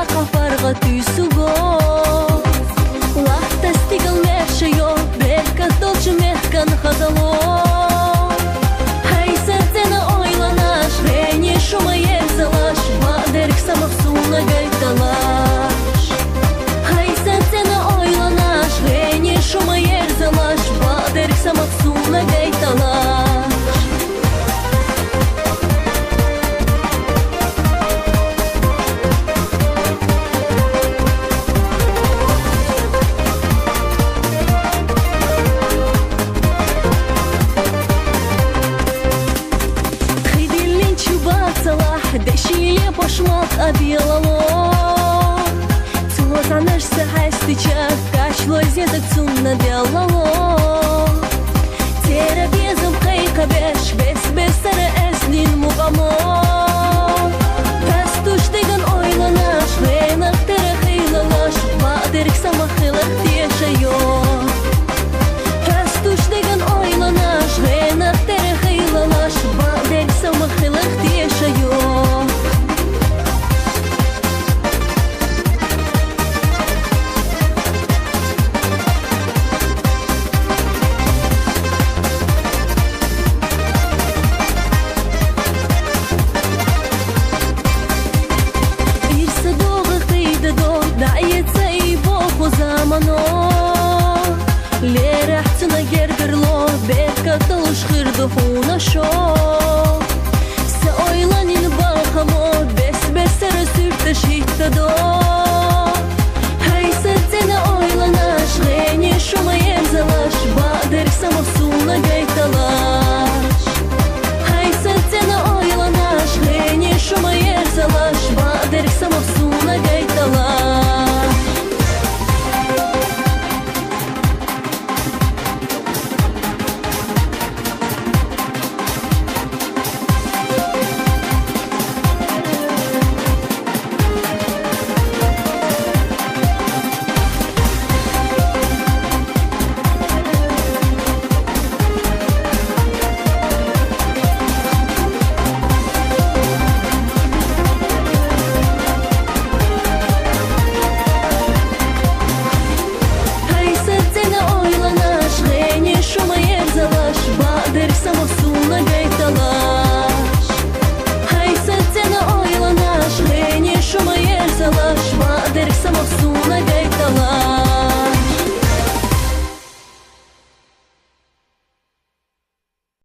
kaparga tüysugo Lahta stigl merşeyo Berka dolçu mehkan hadalo Hay sercena oylanaş Reni şuma yerzalaş Baderk samah suna gaytalaş Hay sercena oylanaş Reni şuma yerzalaş Baderk samah suna gaytalaş Дешиле пошмак обелало Цуазанышся хастичак Качло зедок цунна делало Тера безым хайка беш Бес бесара эслин мугамо Пастуш деген ойланаш Венах тера хейлалаш Бадерк самахылах тешайо Пастуш деген ойланаш Венах тера хейлалаш Бадерк самахылах тешайо Лерахтына гергерло Берка тылыш хырды хуна шо Се ойланин бахамо Бес-бесері сүрті шитті до Хай сәттені ойланаш Ғені шума емзалаш Бадерк самақ суна гайталаш